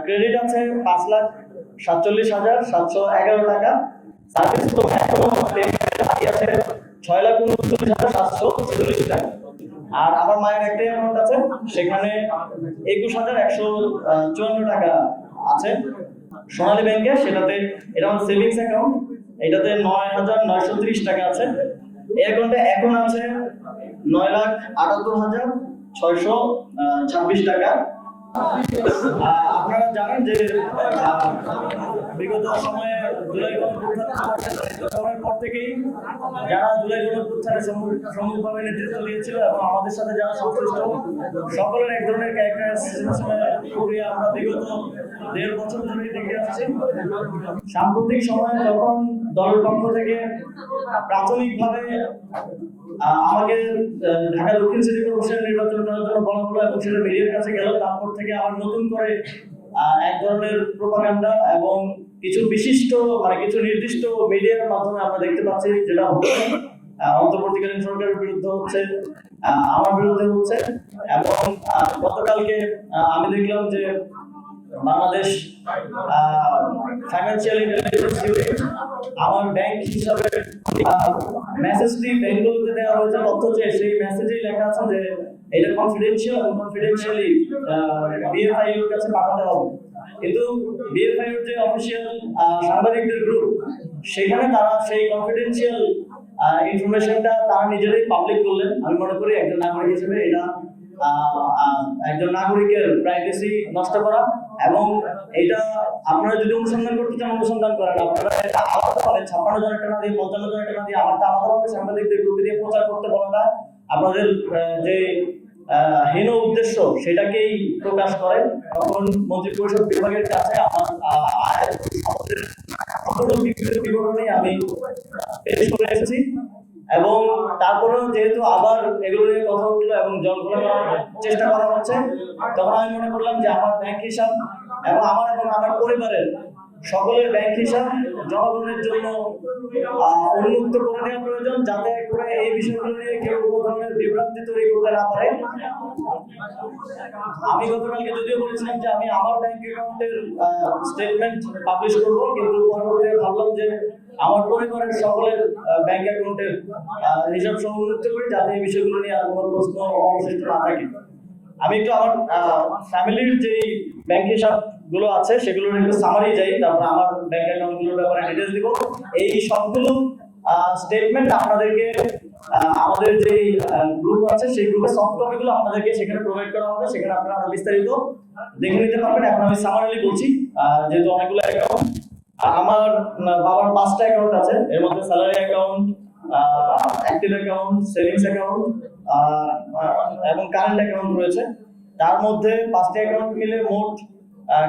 Credit আছে ৫,৪৭,৭১১ টাকা। Service তো এখনো বাকি আছে ৬,২৯,৭৪৬ টাকা। আর আমার মায়ের একটাই অ্যাকাউন্ট আছে, সেখানে ২১,১৫৪ টাকা আছে সোনালী ব্যাংকে। সেটাতে এটা আমার সেভিংস অ্যাকাউন্ট, এটাতে ৯,৯৩০ টাকা আছে। এই অ্যাকাউন্টে এখন আছে ৯,৭৮,৬২৬ টাকা। আপনারা জানেন যে বিগত সময়ে জুলাই গণঅভ্যুত্থানের পর থেকেই যারা জুলাই গণঅভ্যুত্থানে সম্মুখভাবে নেতৃত্ব দিয়েছিল এবং আমাদের সাথে যারা সংশ্লিষ্ট সকলের এক ধরনের প্রক্রিয়া আমরা বিগত ১.৫ বছর ধরেই দেখে আসছি। সাম্প্রতিক সময়ে যখন দলের পক্ষ থেকে প্রাথমিকভাবে আমাকে ঢাকা দক্ষিণ সিটি কর্পোরেশন নির্বাচন করার জন্য বলা হলো এবং সেটা মিডিয়ার কাছে গেল, তারপর থেকে আবার নতুন করে এক ধরনের প্রোপাগান্ডা এবং কিছু বিশিষ্ট কিছু নির্দিষ্ট মিডিয়ার মাধ্যমে আমরা দেখতে পাচ্ছি যেটা হচ্ছে অন্তর্বর্তীকালীন সরকারের বিরুদ্ধে হচ্ছে, আমার বিরুদ্ধে হচ্ছে। এবং গতকালকে আমি দেখলাম যে বাংলাদেশ ফাইন্যান্সিয়াল ইন্টেলিজেন্স ইউনিট আমার ব্যাংক হিসাবে মেসেজটি ব্যাংকগুলোতে দেওয়া হয়েছে তথ্য, যে সেই মেসেজেই লেখা আছে যে এটা কনফিডেন্সিয়াল এবং কনফিডেন্সিয়ালি বিএফআইইউ এর কাছে পাঠাতে হবে। কিন্তু বিএফআইইউ এর যে অফিসিয়াল সাংবাদিকদের গ্রুপ, সেখানে তারা সেই কনফিডেন্সিয়াল ইনফরমেশনটা তারা নিজেরাই পাবলিক করলেন। আমি মনে করি একজন নাগরিক হিসেবে এটা একজন নাগরিকের প্রাইভেসি নষ্ট করা, এবং এটা আপনারা যদি অনুসন্ধান করতে চান অনুসন্ধান করেন। আপনারা এটা আলাদা পাবেন ৫৬ জনের টাকা দিয়ে ৫৫ জনের টাকা দিয়ে আমারটা আলাদাভাবে সাংবাদিকদের গ্রুপে দিয়ে প্রচার করতে বলাটা আপনাদের যে হীন উদ্দেশ্য সেটাকেই প্রকাশ করে। তখন মন্ত্রী পরিষদ বিভাগের কাছে আমাদের বিবরণী আমি পেশ করে এসেছি, এবং তারপরেও যেহেতু আবার এগুলো নিয়ে কথা উঠলো এবং জল ঘোলা করার চেষ্টা করা হচ্ছে, তখন আমি মনে করলাম যে আমার ব্যাংক হিসাব এবং আমার পরিবারের সকলের ব্যাংক হিসাব জনগণের জন্য উন্মুক্ত করে দেওয়া প্রয়োজন, যাতে করে এই বিষয়গুলো নিয়ে কেউ কোনো ধরনের বিভ্রান্তি তৈরি করতে না পারে। আমি গতকালকে যদিও বলেছিলাম যে আমি আমার ব্যাংক অ্যাকাউন্টের স্টেটমেন্ট পাবলিশ করব, কিন্তু পরবর্তীতে ভাবলাম যে আমার পরিবারের সকলের ব্যাংক অ্যাকাউন্টের হিসাব সহ উন্মুক্ত করি, যাতে এই বিষয়গুলো নিয়ে আর কোনো প্রশ্ন অবশিষ্ট না থাকে। আমি একটু আমার ফ্যামিলির যে ব্যাংক হিসাব গুলো আছে সেগুলোর একটু সামারি যাই, তারপর আমার ব্যাংক অ্যাকাউন্ট গুলোর ব্যাপারে ডিটেইলস দিব। এই সবগুলো স্টেটমেন্ট আপনাদেরকে আমাদের যে গ্রুপ আছে সেই গ্রুপের সফট কপিগুলো আপনাদেরকে সেখানে প্রোভাইড করা হবে, সেখানে আপনারা আরো বিস্তারিত দেখে নিতে পারবেন। এখন আমি সামারিলি বলছি, যেহেতু অনেকগুলো অ্যাকাউন্ট। আমার বাবার 5টা অ্যাকাউন্ট আছে, এর মধ্যে salary account, active account, savings account এবং কারেন্ট অ্যাকাউন্ট রয়েছে। তার মধ্যে 5টা অ্যাকাউন্ট মিলে মোট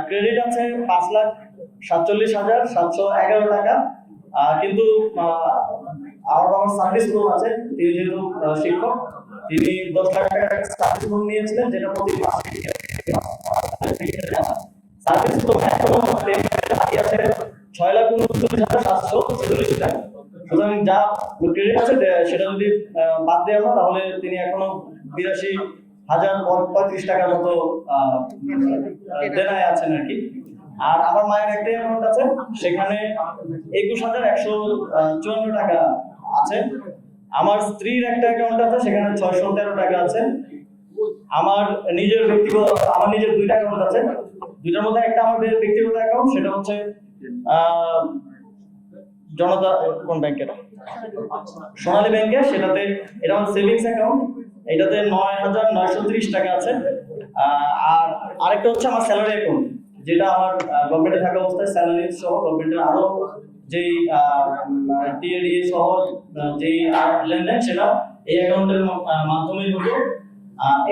ক্রেডিট আছে ৫,৪৭,৭১১ টাকা। কিন্তু আমার বাবার সার্ভিস লোন আছে, তিনি যেহেতু শিক্ষক, তিনি 10 লাখ টাকা সার্ভিস লোন নিয়েছিলেন, যেটা প্রতি মাসে সার্ভিস লোন এখনো বাকি আছে ৬,২৯,৭৪৬ টাকা। সুতরাং যা ক্রেডিট আছে সেটা যদি বাদ দেওয়া হয় তাহলে তিনি এখনো ৮২,০৩৫ টাকার মতো দেনায় আছেন আর কি। আর আমার মায়ের একটাই অ্যাকাউন্ট আছে, সেখানে ২১,১৫৪ টাকা আছে। আমার স্ত্রীর একটা অ্যাকাউন্ট আছে, সেখানে ৬১৩ টাকা আছে। আমার নিজের 2টা অ্যাকাউন্ট আছে, দুইটার মধ্যে একটা আমার ব্যক্তিগত অ্যাকাউন্ট, সেটা হচ্ছে জনতা কোন ব্যাংকে, সোনালী ব্যাংকে। সেটাতে এটা আমার সেভিংস অ্যাকাউন্ট, এটাতে ৯,৯৩০ টাকা আছে। আর আরেকটা হচ্ছে আমার স্যালারি অ্যাকাউন্ট, যেটা আমার গভর্নমেন্টে থাকা অবস্থায় স্যালারি সহ গভর্নমেন্টের আরো যেই টিএডিএ সহ যেই লেনদেন সেটা এই অ্যাকাউন্টের মাধ্যমেই হতো।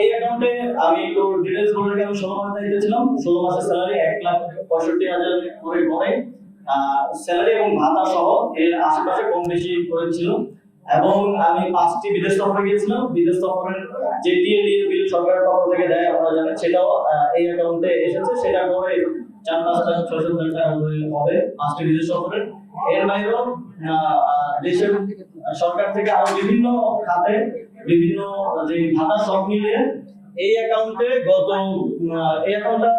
এই অ্যাকাউন্টে আমি একটু ডিটেইলস বলে রাখি। আমি 16 মাস দায়িত্বে ছিলাম, 16 মাসের স্যালারি ১,৬৫,০০০ করে পড়ে স্যালারি এবং ভাতা সহ এর আশেপাশে কম বেশি করেছিল। এবং আমি 5টি বিদেশ সফরে গিয়েছিলাম। বিদেশ সফরের যে টিএডিএ বিল সরকারের পক্ষ থেকে দেয় আপনারা জানেন, সেটাও এই অ্যাকাউন্টে এসেছে। সেটা করে ৪,৫,৬০০ টাকা হবে 5টি বিদেশ সফরের। এর বাইরেও দেশের সরকার থেকে আরো বিভিন্ন খাতে বিভিন্ন যে ভাতা সব মিলিয়ে এই অ্যাকাউন্টে এই অ্যাকাউন্টটা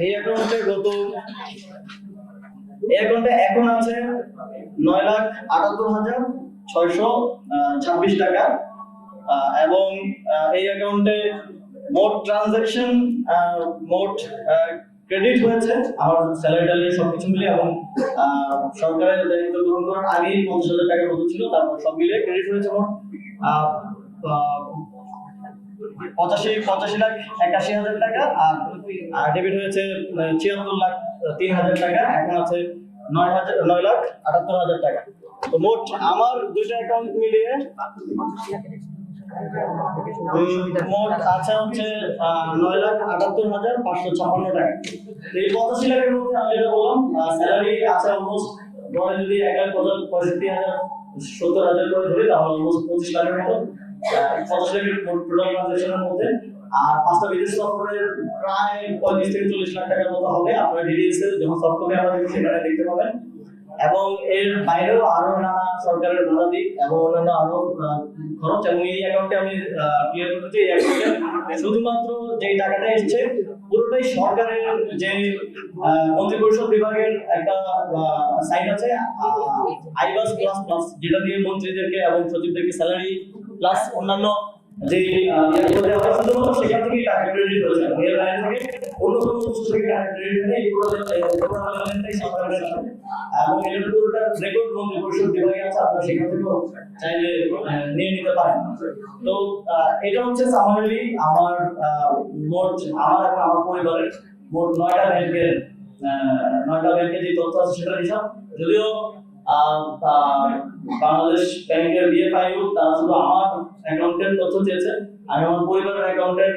এই অ্যাকাউন্টে এখন আছে 9,78,626 টাকা। এবং এই অ্যাকাউন্টে মোট ট্রানজাকশন, মোট ক্রেডিট হয়েছে আমার স্যালারি ট্যালারি সবকিছু মিলে, এবং সরকারের দায়িত্ব গ্রহণ করার আগেই 50,000 টাকার মতো ছিল, তারপর সব মিলে ক্রেডিট হয়েছে মোট 85,81,000 টাকা। আর ডেবিট হয়েছে 76,03,000 টাকা। এখন আছে 9,78,000 টাকা। তো মোট আমার দুইটা অ্যাকাউন্ট মিলিয়ে মোট আছে হচ্ছে 9,78,556 টাকা। এই 85 লাখের মধ্যে আমি যেটা বললাম, স্যালারি আছে অলমোস্ট, ধরে যদি 1,65,70,000 করে ধরি তাহলে অলমোস্ট 25 লাখের মতো, 85 লাখের টোটাল ট্রানজাকশনের মধ্যে। আর 5টা বিজনেস সফটওয়্যারের প্রায় 35 থেকে 40 লাখ টাকার মতো হবে। আপনারা ডিটেইলসে যখন সফটওয়্যার আমরা সেখানে দেখতে পাবেন। এবং এর বাইরেও আরো নানা সরকারের ভাড়াদি এবং অন্যান্য আরো খরচ। এবং এই অ্যাকাউন্টে আমি ক্লিয়ার করতে চাই, এই অ্যাকাউন্টে শুধুমাত্র যে টাকাটা এসছে পুরোটাই সরকারের যে মন্ত্রিপরিষদ বিভাগের একটা সাইট আছে আইবাস প্লাস প্লাস, যেটা দিয়ে মন্ত্রীদেরকে এবং সচিবদেরকে স্যালারি প্লাস অন্যান্য যে শুধুমাত্র সেখান থেকেই টাকা ক্রেডিট হয়েছে। এর বাইরে থেকে অন্য কোনো উৎস থেকে টাকা ক্রেডিট নেই। এবং এর পুরোটা রেকর্ড মন্ত্রিপরিষদ বিভাগে আছে, আপনারা সেখান থেকেও চাইলে নিয়ে নিতে পারেন। তো এটা হচ্ছে সামারি আমার মোট আমার এবং আমার পরিবারের মোট 9টা ব্যাংকের যে তথ্য আছে সেটা হিসাব। যদিও বাংলাদেশ ব্যাংকের বিএফআইউ তারা শুধু আমার অ্যাকাউন্টের তথ্য চেয়েছে, আমি আমার পরিবারের অ্যাকাউন্টের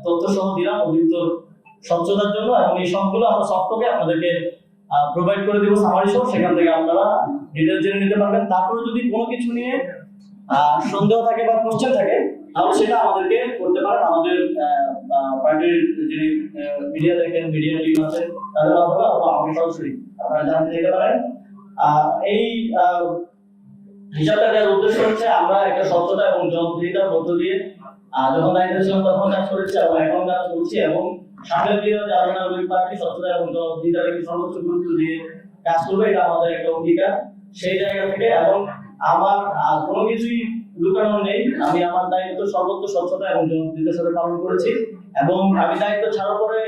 তথ্য সহ দিলাম অধিকতর স্বচ্ছতার জন্য। এবং এই সবগুলো আমরা সফটওয়্যারে আপনাদেরকে প্রোভাইড করে দিব সামারি সহ, সেখান থেকে আপনারা ডিটেইলস জেনে নিতে পারবেন। তারপরে যদি কোনো কিছু নিয়ে সন্দেহ থাকে বা কোশ্চেন থাকে তাহলে সেটা আমাদেরকে করতে পারেন। আমাদের পার্টির যিনি মিডিয়া দেখেন, মিডিয়া টিম আছে, তাদের মাধ্যমে অথবা আমাদের সরাসরি আপনারা জানতে চাইতে পারেন। এই হিসাবটা দেওয়ার উদ্দেশ্য হচ্ছে আমরা একটা স্বচ্ছতা এবং জবাবদিহিতার মধ্য দিয়ে যখন দায়িত্ব ছিলাম তখন কাজ করেছি এবং এখন কাজ করছি। এবং সামনের দিনে যারা নাগরিক পার্টি স্বচ্ছতা এবং জবাবদিহিতাকে সর্বোচ্চ গুরুত্ব দিয়ে কাজ করবে, এটা আমাদের একটা অঙ্গীকার। সেই জায়গা থেকে এবং আমার কোনো কিছুই লুকানো নেই, আমি আমার দায়িত্ব সর্বোচ্চ স্বচ্ছতা এবং জবাবদিহিতার সাথে পালন করেছি। এবং আমি দায়িত্ব ছাড়ার পরে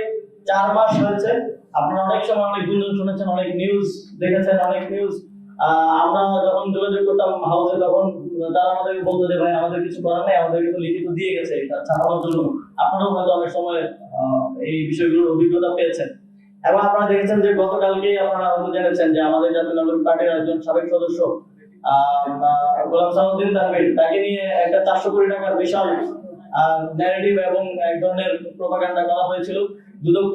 4 মাস হয়েছে। আপনারা অনেক সময় অনেক গুঞ্জন শুনেছেন, অনেক নিউজ দেখেছেন, অনেক নিউজ। আমরা যখন যোগাযোগ করতাম হাউসে তখন তারা আমাদেরকে বলতো যে ভাই আমাদের কিছু করার নেই, আমাদেরকে তো লিখিত দিয়ে গেছে এটা ছাপানোর জন্য। আপনারাও হয়তো অনেক সময় এই বিষয়গুলোর অভিজ্ঞতা পেয়েছেন। এবং আপনারা দেখেছেন যে গতকালকেই আপনারা হয়তো জেনেছেন যে আমাদের জাতীয় নাগরিক পার্টির একজন সাবেক সদস্য গোলাম সালাউদ্দিন তানভীর, তাকে নিয়ে একটা 400 কোটি টাকার বিশাল ন্যারেটিভ এবং এক ধরনের প্রোপাগান্ডা করা হয়েছিল। দুদক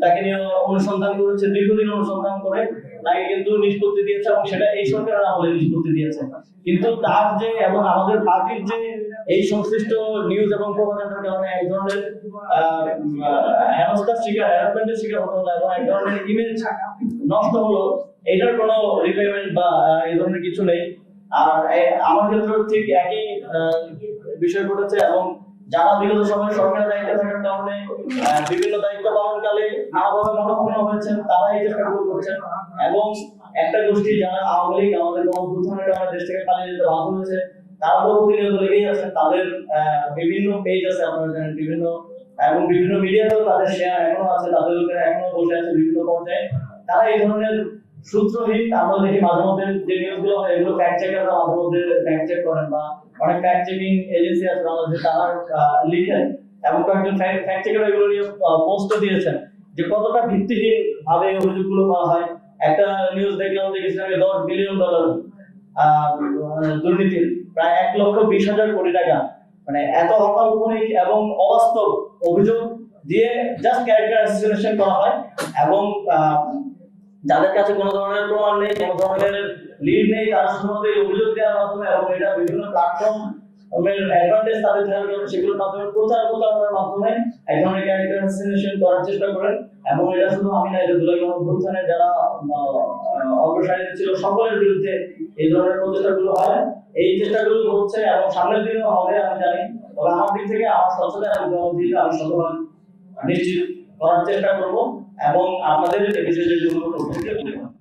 তাকে নিয়ে অনুসন্ধান করেছে, দীর্ঘদিন অনুসন্ধান করে তাকে কিন্তু নিষ্পত্তি দিয়েছে, এবং সেটা এই সরকারের আমলে নিষ্পত্তি দিয়েছে। কিন্তু তার যে এবং আমাদের পার্টির যে এই সংশ্লিষ্ট নিউজ এবং প্রোপাগান্ডার কারণে এক ধরনের হ্যারাসমেন্টের শিকার হতে হলো এবং এক ধরনের ইমেজ নষ্ট হলো, এটার কোনো রিপেমেন্ট বা এই ধরনের কিছু নেই। আর আমার ক্ষেত্রে ঠিক একই বিষয় ঘটেছে। এবং যারা বিগত সময়ে সরকারের দায়িত্বে থাকার কারণে বিভিন্ন দায়িত্ব পালনকালে নানাভাবে মনোক্ষুণ্ণ হয়েছেন, তারা এই চেষ্টাগুলো করছেন। এবং একটা গোষ্ঠী যারা আওয়ামী লীগ আমাদের গণঅভ্যুত্থানের কারণে দেশ থেকে পালিয়ে যেতে বাধ্য হয়েছে, তারা তো প্রতিনিয়ত লেগেই আছেন। তাদের বিভিন্ন পেজ আছে আপনারা জানেন, বিভিন্ন এবং বিভিন্ন মিডিয়াতেও তাদের শেয়ার এখনো আছে, তাদের লোকেরা এখনো বসে আছে বিভিন্ন পর্যায়ে। তারা এই ধরনের সূত্রহীন, আমরা দেখি মাঝে মধ্যে যে নিউজগুলো হয় এগুলো ফ্যাক্ট চেকাররা মাঝে মধ্যে ফ্যাক্ট চেক করেন, বা অনেক ফ্যাক্ট চেকিং এজেন্সি আছে বাংলাদেশে তারা লিখেন, এবং কয়েকজন ফ্যাক্ট চেকার এগুলো নিয়ে পোস্টও দিয়েছেন যে কতটা ভিত্তিহীন ভাবে অভিযোগগুলো করা হয়। একটা নিউজ দেখলাম যে কিছুদিন আগে $10 বিলিয়ন দুর্নীতির, প্রায় 1,20,000 কোটি টাকা, মানে এত অকাল্পনিক এবং অবাস্তব অভিযোগ দিয়ে জাস্ট ক্যারেক্টার অ্যাসাসিনেশন করা হয়। এবং যাদের কাছে কোনো ধরনের প্রমাণ নেই, কোনো ধরনের লিড নেই, তারা শুধুমাত্র এই অভিযোগ দেওয়ার মাধ্যমে এবং এটা বিভিন্ন প্ল্যাটফর্ম অ্যাডভান্টেজ তাদের থাকবে সেগুলোর মাধ্যমে প্রচারণার মাধ্যমে এক ধরনের ক্যারেক্টার অ্যাসাসিনেশন করার চেষ্টা করেন। এবং এটা শুধু আমি না, এটা জুলাই গণঅভ্যুত্থানে যারা অগ্রসারিতে ছিল সকলের বিরুদ্ধে এই ধরনের প্রচেষ্টাগুলো হয়। এই চেষ্টাগুলো হচ্ছে এবং সামনের দিনেও হবে আমি জানি। তবে আমার দিক থেকে আমার স্বচ্ছতা এবং জবাবদিহিতা আমি শতভাগ নিশ্চিত করার চেষ্টা করব এবং আপনাদের এই বিষয়টির জন্য প্রস্তুতি